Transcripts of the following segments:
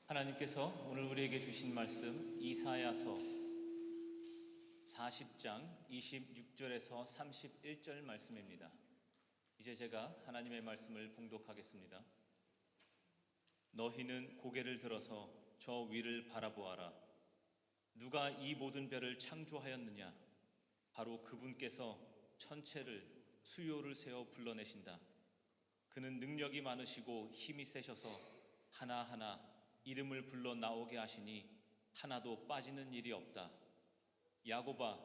하나님께서 오늘 우리에게 주신 말씀 이사야서 40장 26절에서 31절 말씀입니다. 이제 제가 하나님의 말씀을 봉독하겠습니다. 너희는 고개를 들어서 저 위를 바라보아라. 누가 이 모든 별을 창조하였느냐? 바로 그분께서 천체를 수요를 세워 불러내신다. 그는 능력이 많으시고 힘이 세셔서 하나하나 이름을 불러 나오게 하시니 하나도 빠지는 일이 없다. 야곱아,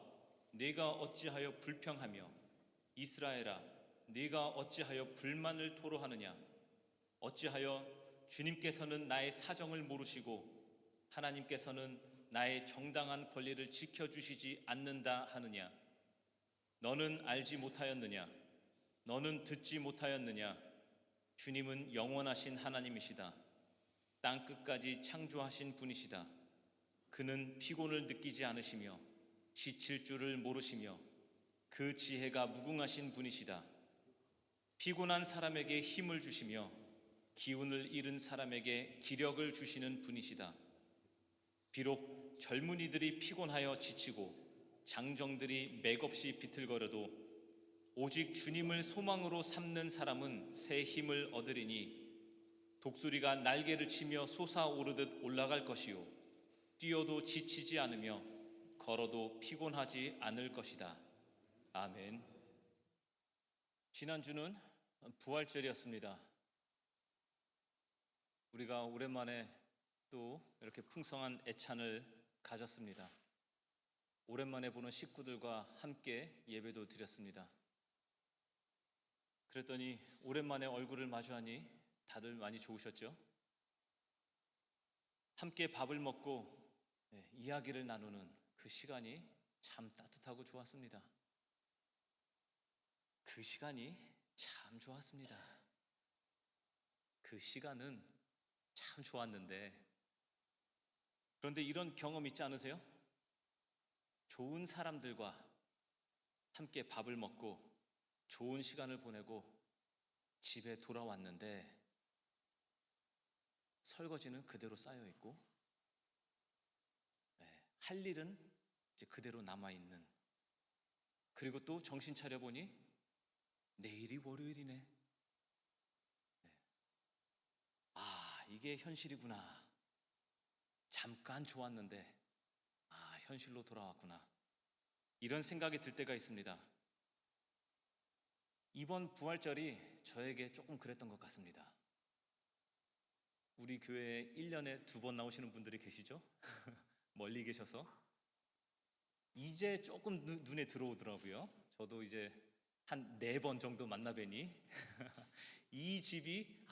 네가 어찌하여 불평하며 이스라엘아, 네가 어찌하여 불만을 토로하느냐? 어찌하여 주님께서는 나의 사정을 모르시고 하나님께서는 나의 정당한 권리를 지켜주시지 않는다 하느냐? 너는 알지 못하였느냐? 너는 듣지 못하였느냐? 주님은 영원하신 하나님이시다. 땅 끝까지 창조하신 분이시다. 그는 피곤을 느끼지 않으시며 지칠 줄을 모르시며 그 지혜가 무궁하신 분이시다. 피곤한 사람에게 힘을 주시며 기운을 잃은 사람에게 기력을 주시는 분이시다. 비록 젊은이들이 피곤하여 지치고 장정들이 맥없이 비틀거려도 오직 주님을 소망으로 삼는 사람은 새 힘을 얻으리니 독수리가 날개를 치며 솟아오르듯 올라갈 것이요 뛰어도 지치지 않으며 걸어도 피곤하지 않을 것이다. 아멘. 지난주는 부활절이었습니다. 우리가 오랜만에 또 이렇게 풍성한 애찬을 가졌습니다. 오랜만에 보는 식구들과 함께 예배도 드렸습니다. 그랬더니 오랜만에 얼굴을 마주하니 다들 많이 좋으셨죠? 함께 밥을 먹고 이야기를 나누는 그 시간이 참 따뜻하고 좋았습니다. 그 시간이 참 좋았습니다. 그 시간은 참 좋았는데, 그런데 이런 경험 있지 않으세요? 좋은 사람들과 함께 밥을 먹고 좋은 시간을 보내고 집에 돌아왔는데 설거지는 그대로 쌓여 있고 할 일은 이제 그대로 남아 있는, 그리고 또 정신 차려 보니 내일이 월요일이네. 아, 이게 현실이구나. 잠깐 좋았는데 현실로 돌아왔구나. 이런 생각이 들 때가 있습니다. 이번 부활절이 저에게 조금 그랬던 것 같습니다. 우리 교회에 1년에 2번 나오시는 분들이 계시죠? 멀리 계셔서 이제 조금 눈에 들어오더라고요. 저도 이제 한 4번 정도 만나 뵈니 이 집이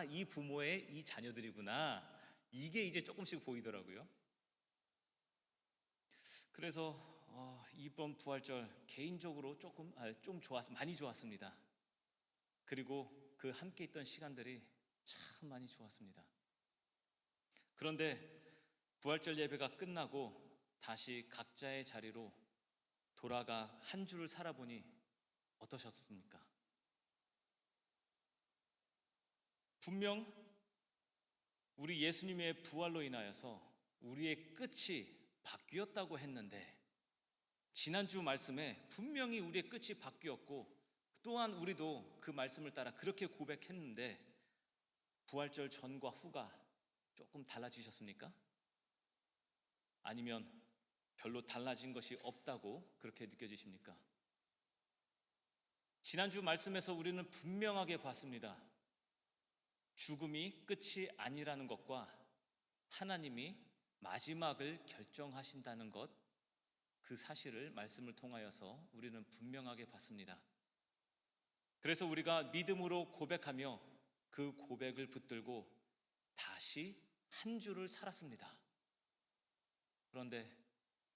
이 부모의 이 자녀들이구나, 이게 이제 조금씩 보이더라고요. 그래서 이번 부활절 개인적으로 좀 많이 좋았습니다. 그리고 그 함께 있던 시간들이 참 많이 좋았습니다. 그런데 부활절 예배가 끝나고 다시 각자의 자리로 돌아가 한 주를 살아보니 어떠셨습니까? 분명 우리 예수님의 부활로 인하여서 우리의 끝이 바뀌었다고 했는데, 지난주 말씀에 분명히 우리의 끝이 바뀌었고 또한 우리도 그 말씀을 따라 그렇게 고백했는데, 부활절 전과 후가 조금 달라지셨습니까? 아니면 별로 달라진 것이 없다고 그렇게 느껴지십니까? 지난주 말씀에서 우리는 분명하게 봤습니다. 죽음이 끝이 아니라는 것과 하나님이 마지막을 결정하신다는 것, 그 사실을 말씀을 통하여서 우리는 분명하게 봤습니다. 그래서 우리가 믿음으로 고백하며 그 고백을 붙들고 다시 한 주를 살았습니다. 그런데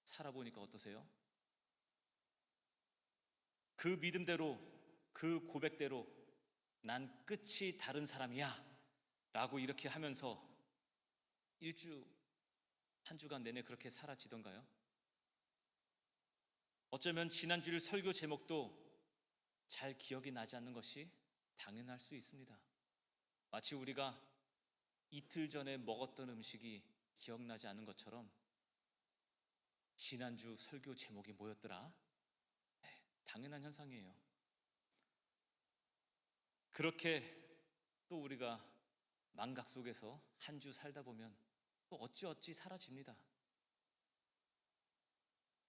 살아보니까 어떠세요? 그 믿음대로, 그 고백대로 난 끝이 다른 사람이야 라고 이렇게 하면서 한 주간 내내 그렇게 사라지던가요? 어쩌면 지난주일 설교 제목도 잘 기억이 나지 않는 것이 당연할 수 있습니다. 마치 우리가 이틀 전에 먹었던 음식이 기억나지 않은 것처럼 지난주 설교 제목이 뭐였더라? 네, 당연한 현상이에요. 그렇게 또 우리가 망각 속에서 한 주 살다 보면 또 어찌어찌 사라집니다.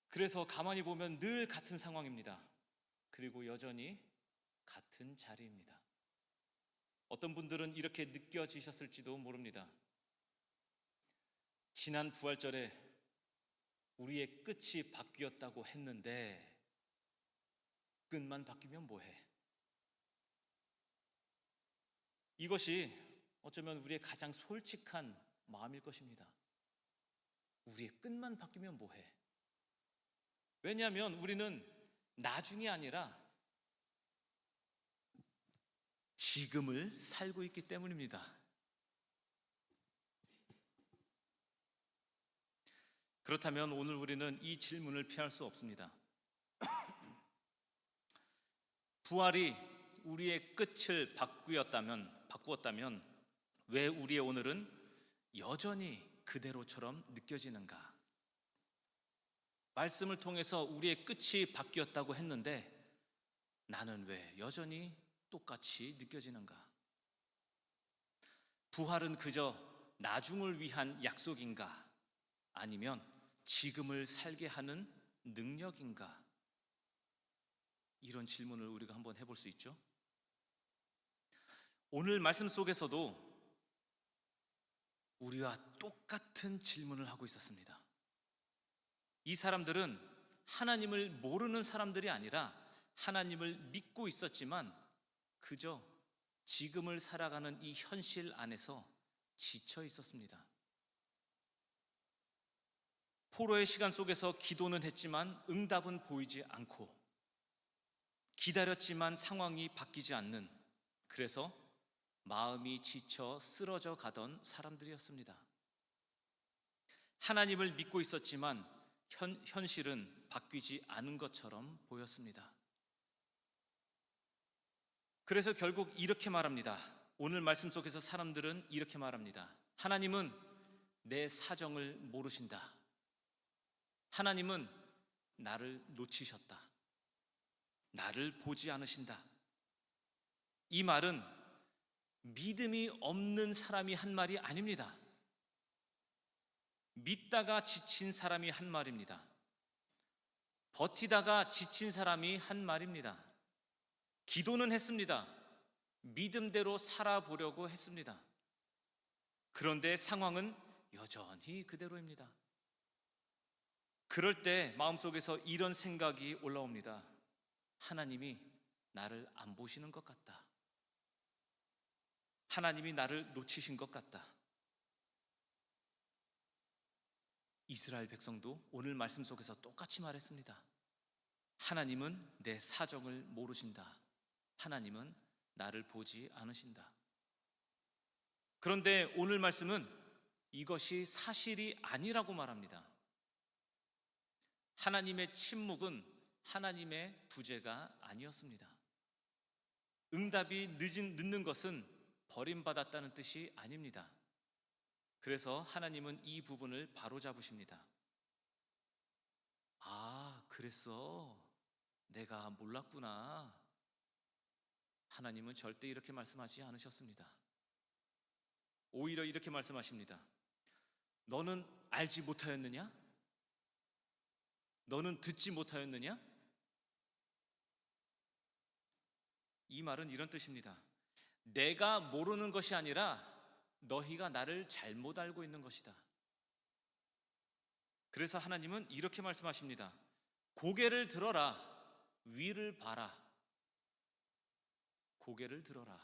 그래서 가만히 보면 늘 같은 상황입니다. 그리고 여전히 같은 자리입니다. 어떤 분들은 이렇게 느껴지셨을지도 모릅니다. 지난 부활절에 우리의 끝이 바뀌었다고 했는데 끝만 바뀌면 뭐해? 이것이 어쩌면 우리의 가장 솔직한 마음일 것입니다. 우리의 끝만 바뀌면 뭐해? 왜냐하면 우리는 나중이 아니라 지금을 살고 있기 때문입니다. 그렇다면 오늘 우리는 이 질문을 피할 수 없습니다. 부활이 우리의 끝을 바꾸었다면 왜 우리의 오늘은 여전히 그대로처럼 느껴지는가? 말씀을 통해서 우리의 끝이 바뀌었다고 했는데 나는 왜 여전히 똑같이 느껴지는가? 부활은 그저 나중을 위한 약속인가? 아니면 지금을 살게 하는 능력인가? 이런 질문을 우리가 한번 해볼 수 있죠. 오늘 말씀 속에서도 우리와 똑같은 질문을 하고 있었습니다. 이 사람들은 하나님을 모르는 사람들이 아니라 하나님을 믿고 있었지만 그저 지금을 살아가는 이 현실 안에서 지쳐 있었습니다. 포로의 시간 속에서 기도는 했지만 응답은 보이지 않고 기다렸지만 상황이 바뀌지 않는, 그래서 마음이 지쳐 쓰러져 가던 사람들이었습니다. 하나님을 믿고 있었지만 현실은 바뀌지 않은 것처럼 보였습니다. 그래서 결국 이렇게 말합니다. 오늘 말씀 속에서 사람들은 이렇게 말합니다. 하나님은 내 사정을 모르신다. 하나님은 나를 놓치셨다. 나를 보지 않으신다. 이 말은 믿음이 없는 사람이 한 말이 아닙니다. 믿다가 지친 사람이 한 말입니다. 버티다가 지친 사람이 한 말입니다. 기도는 했습니다. 믿음대로 살아보려고 했습니다. 그런데 상황은 여전히 그대로입니다. 그럴 때 마음속에서 이런 생각이 올라옵니다. 하나님이 나를 안 보시는 것 같다. 하나님이 나를 놓치신 것 같다. 이스라엘 백성도 오늘 말씀 속에서 똑같이 말했습니다. 하나님은 내 사정을 모르신다. 하나님은 나를 보지 않으신다. 그런데 오늘 말씀은 이것이 사실이 아니라고 말합니다. 하나님의 침묵은 하나님의 부재가 아니었습니다. 응답이 늦는 것은 버림받았다는 뜻이 아닙니다. 그래서 하나님은 이 부분을 바로잡으십니다. 아, 그랬어? 내가 몰랐구나. 하나님은 절대 이렇게 말씀하지 않으셨습니다. 오히려 이렇게 말씀하십니다. 너는 알지 못하였느냐? 너는 듣지 못하였느냐? 이 말은 이런 뜻입니다. 내가 모르는 것이 아니라 너희가 나를 잘못 알고 있는 것이다. 그래서 하나님은 이렇게 말씀하십니다. 고개를 들어라. 위를 봐라. 고개를 들어라.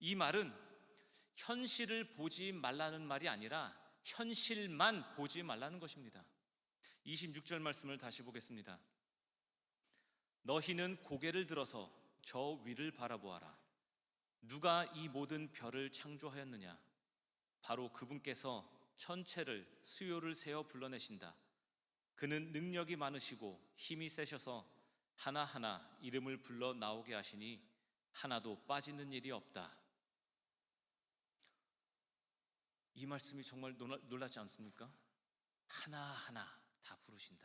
이 말은 현실을 보지 말라는 말이 아니라 현실만 보지 말라는 것입니다. 26절 말씀을 다시 보겠습니다. 너희는 고개를 들어서 저 위를 바라보아라. 누가 이 모든 별을 창조하였느냐? 바로 그분께서 천체를 수요를 세어 불러내신다. 그는 능력이 많으시고 힘이 세셔서 하나하나 이름을 불러 나오게 하시니 하나도 빠지는 일이 없다. 이 말씀이 정말 놀랍지 않습니까? 하나하나 다 부르신다.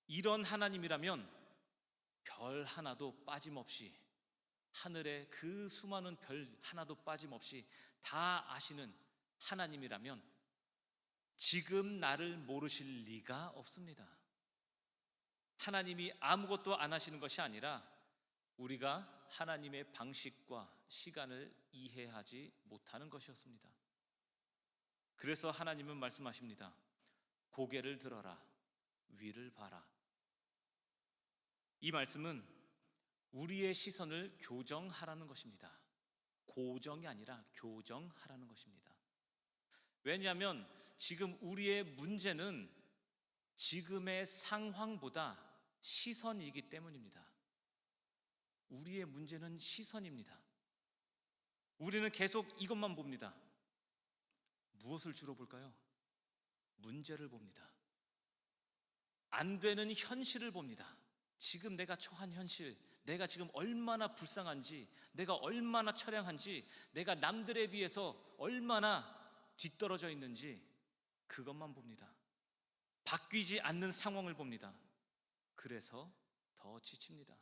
이런 하나님이라면 별 하나도 빠짐없이, 하늘의 그 수많은 별 하나도 빠짐없이 다 아시는 하나님이라면 지금 나를 모르실 리가 없습니다. 하나님이 아무것도 안 하시는 것이 아니라 우리가 하나님의 방식과 시간을 이해하지 못하는 것이었습니다. 그래서 하나님은 말씀하십니다. 고개를 들어라, 위를 봐라. 이 말씀은 우리의 시선을 교정하라는 것입니다. 고정이 아니라 교정하라는 것입니다. 왜냐하면 지금 우리의 문제는 지금의 상황보다 시선이기 때문입니다. 우리의 문제는 시선입니다. 우리는 계속 이것만 봅니다. 무엇을 주로 볼까요? 문제를 봅니다. 안 되는 현실을 봅니다. 지금 내가 처한 현실, 내가 지금 얼마나 불쌍한지, 내가 얼마나 처량한지, 내가 남들에 비해서 얼마나 뒤떨어져 있는지 그것만 봅니다. 바뀌지 않는 상황을 봅니다. 그래서 더 지칩니다.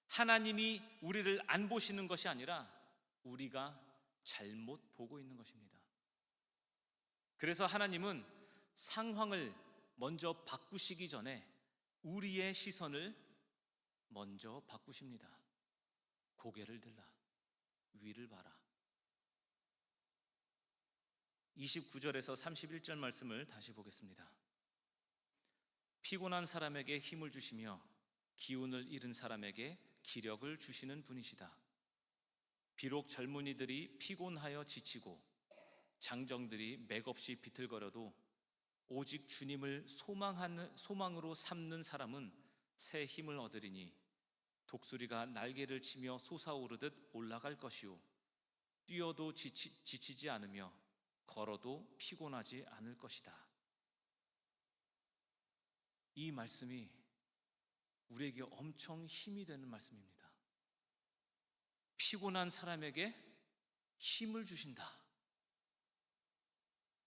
하나님이 우리를 안 보시는 것이 아니라 우리가 잘못 보고 있는 것입니다. 그래서 하나님은 상황을 먼저 바꾸시기 전에 우리의 시선을 먼저 바꾸십니다. 고개를 들라, 위를 봐라. 29절에서 31절 말씀을 다시 보겠습니다. 피곤한 사람에게 힘을 주시며 기운을 잃은 사람에게 기력을 주시는 분이시다. 비록 젊은이들이 피곤하여 지치고 장정들이 맥없이 비틀거려도 오직 주님을 소망으로 삼는 사람은 새 힘을 얻으리니 독수리가 날개를 치며 솟아오르듯 올라갈 것이요 뛰어도 지치지 않으며 걸어도 피곤하지 않을 것이다. 이 말씀이 우리에게 엄청 힘이 되는 말씀입니다. 피곤한 사람에게 힘을 주신다.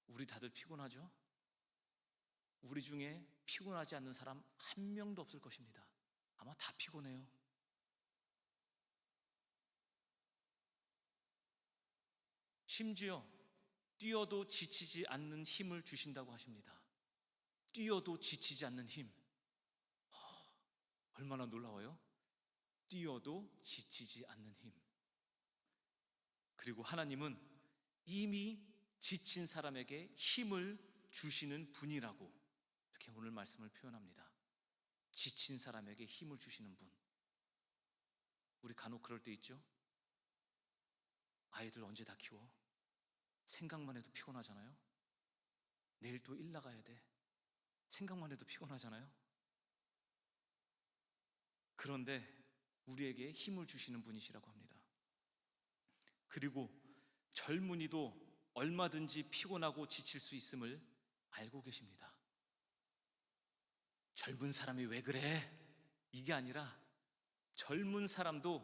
우리 다들 피곤하죠? 우리 중에 피곤하지 않는 사람 한 명도 없을 것입니다. 아마 다 피곤해요. 심지어 뛰어도 지치지 않는 힘을 주신다고 하십니다. 뛰어도 지치지 않는 힘. 얼마나 놀라워요? 뛰어도 지치지 않는 힘. 그리고 하나님은 이미 지친 사람에게 힘을 주시는 분이라고 이렇게 오늘 말씀을 표현합니다. 지친 사람에게 힘을 주시는 분. 우리 간혹 그럴 때 있죠? 아이들 언제 다 키워? 생각만 해도 피곤하잖아요. 내일 또 일 나가야 돼. 생각만 해도 피곤하잖아요. 그런데 우리에게 힘을 주시는 분이시라고 합니다. 그리고 젊은이도 얼마든지 피곤하고 지칠 수 있음을 알고 계십니다. 젊은 사람이 왜 그래? 이게 아니라 젊은 사람도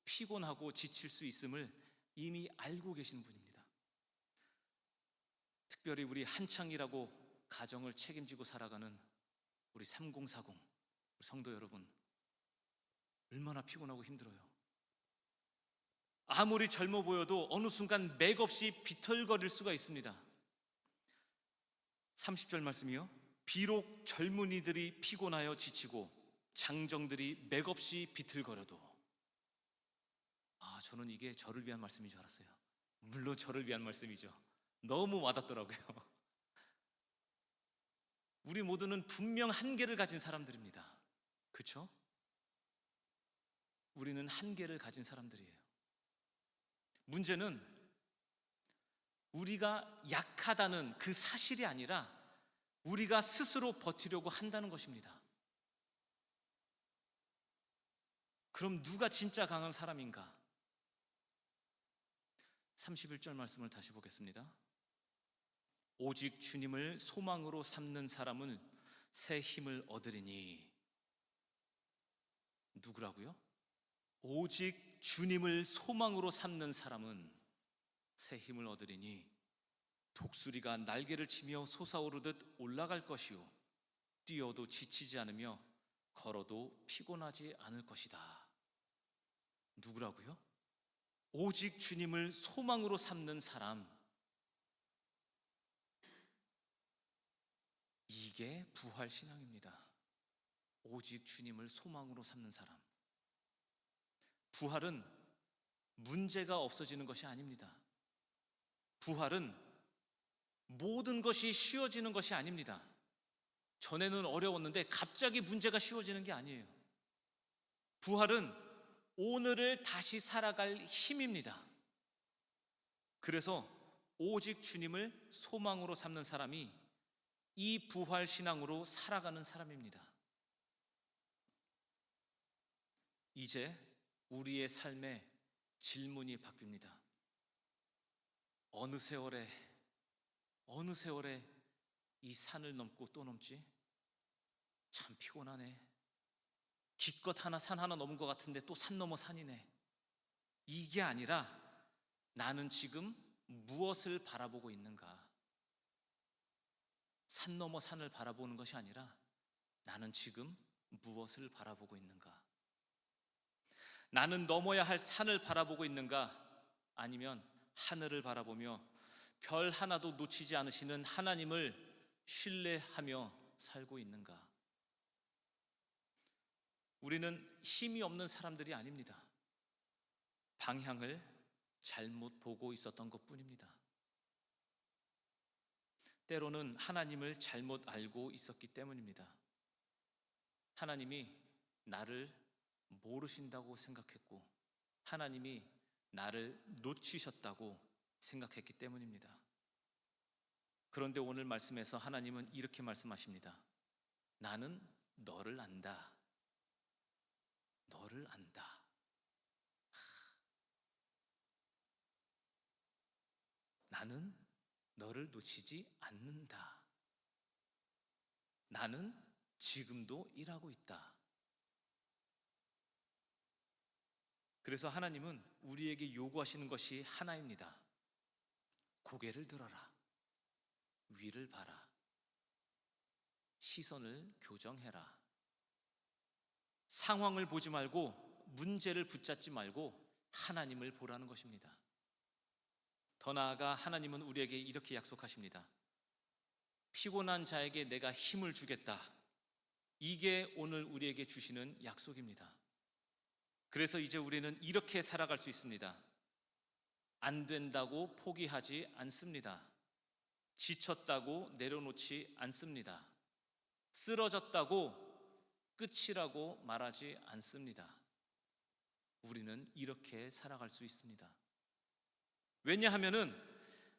피곤하고 지칠 수 있음을 이미 알고 계신 분입니다. 특별히 우리 한창이라고 가정을 책임지고 살아가는 우리 3040 우리 성도 여러분, 얼마나 피곤하고 힘들어요. 아무리 젊어 보여도 어느 순간 맥없이 비틀거릴 수가 있습니다. 30절 말씀이요. 비록 젊은이들이 피곤하여 지치고 장정들이 맥없이 비틀거려도. 저는 이게 저를 위한 말씀인 줄 알았어요. 물론 저를 위한 말씀이죠. 너무 와닿더라고요. 우리 모두는 분명 한계를 가진 사람들입니다. 그렇죠? 우리는 한계를 가진 사람들이에요. 문제는 우리가 약하다는 그 사실이 아니라 우리가 스스로 버티려고 한다는 것입니다. 그럼 누가 진짜 강한 사람인가? 31절 말씀을 다시 보겠습니다. 오직 주님을 소망으로 삼는 사람은 새 힘을 얻으리니. 누구라고요? 오직 주님을 소망으로 삼는 사람은 새 힘을 얻으리니 독수리가 날개를 치며 솟아오르듯 올라갈 것이요 뛰어도 지치지 않으며 걸어도 피곤하지 않을 것이다. 누구라고요? 오직 주님을 소망으로 삼는 사람. 이게 부활신앙입니다. 오직 주님을 소망으로 삼는 사람. 부활은 문제가 없어지는 것이 아닙니다. 부활은 모든 것이 쉬워지는 것이 아닙니다. 전에는 어려웠는데 갑자기 문제가 쉬워지는 게 아니에요. 부활은 오늘을 다시 살아갈 힘입니다. 그래서 오직 주님을 소망으로 삼는 사람이 이 부활 신앙으로 살아가는 사람입니다. 이제 우리의 삶에 질문이 바뀝니다. 어느 세월에 이 산을 넘고 또 넘지? 참 피곤하네. 기껏 산 하나 넘은 것 같은데 또 산 넘어 산이네. 이게 아니라 나는 지금 무엇을 바라보고 있는가? 산 넘어 산을 바라보는 것이 아니라 나는 지금 무엇을 바라보고 있는가? 나는 넘어야 할 산을 바라보고 있는가? 아니면 하늘을 바라보며 별 하나도 놓치지 않으시는 하나님을 신뢰하며 살고 있는가? 우리는 힘이 없는 사람들이 아닙니다. 방향을 잘못 보고 있었던 것뿐입니다. 때로는 하나님을 잘못 알고 있었기 때문입니다. 하나님이 나를 모르신다고 생각했고 하나님이 나를 놓치셨다고 생각했기 때문입니다. 그런데 오늘 말씀에서 하나님은 이렇게 말씀하십니다. 나는 너를 안다. 너를 안다. 나는 너를 놓치지 않는다. 나는 지금도 일하고 있다. 그래서 하나님은 우리에게 요구하시는 것이 하나입니다. 고개를 들어라. 위를 봐라. 시선을 교정해라. 상황을 보지 말고 문제를 붙잡지 말고 하나님을 보라는 것입니다. 더 나아가 하나님은 우리에게 이렇게 약속하십니다. 피곤한 자에게 내가 힘을 주겠다. 이게 오늘 우리에게 주시는 약속입니다. 그래서 이제 우리는 이렇게 살아갈 수 있습니다. 안 된다고 포기하지 않습니다. 지쳤다고 내려놓지 않습니다. 쓰러졌다고 끝이라고 말하지 않습니다. 우리는 이렇게 살아갈 수 있습니다. 왜냐하면은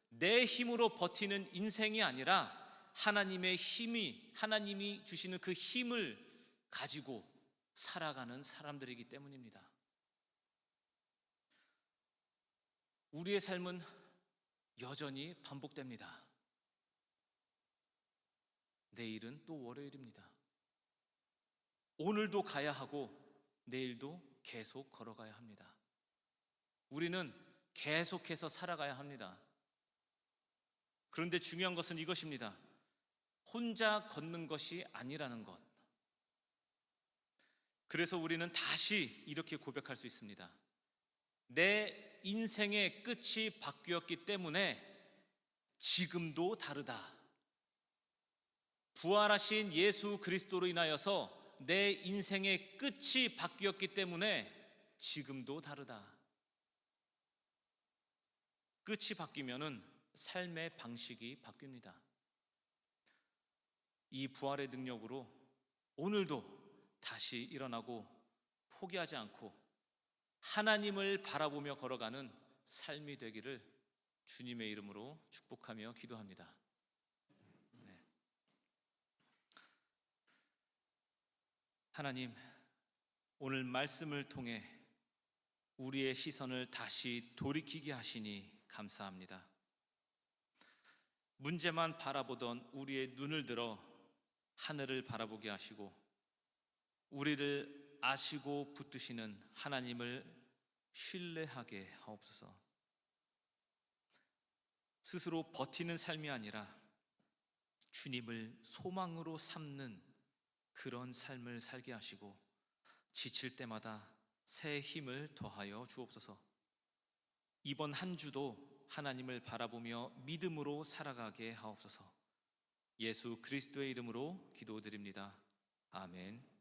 내 힘으로 버티는 인생이 아니라 하나님의 힘이, 하나님이 주시는 그 힘을 가지고 살아가는 사람들이기 때문입니다. 우리의 삶은 여전히 반복됩니다. 내일은 또 월요일입니다. 오늘도 가야 하고 내일도 계속 걸어가야 합니다. 우리는 계속해서 살아가야 합니다. 그런데 중요한 것은 이것입니다. 혼자 걷는 것이 아니라는 것. 그래서 우리는 다시 이렇게 고백할 수 있습니다. 내 인생의 끝이 바뀌었기 때문에 지금도 다르다. 부활하신 예수 그리스도로 인하여서 내 인생의 끝이 바뀌었기 때문에 지금도 다르다. 끝이 바뀌면은 삶의 방식이 바뀝니다. 이 부활의 능력으로 오늘도 다시 일어나고 포기하지 않고 하나님을 바라보며 걸어가는 삶이 되기를 주님의 이름으로 축복하며 기도합니다. 네. 하나님, 오늘 말씀을 통해 우리의 시선을 다시 돌이키게 하시니 감사합니다. 문제만 바라보던 우리의 눈을 들어 하늘을 바라보게 하시고 우리를 아시고 붙드시는 하나님을 신뢰하게 하옵소서. 스스로 버티는 삶이 아니라 주님을 소망으로 삼는 그런 삶을 살게 하시고 지칠 때마다 새 힘을 더하여 주옵소서. 이번 한 주도 하나님을 바라보며 믿음으로 살아가게 하옵소서. 예수 그리스도의 이름으로 기도드립니다. 아멘.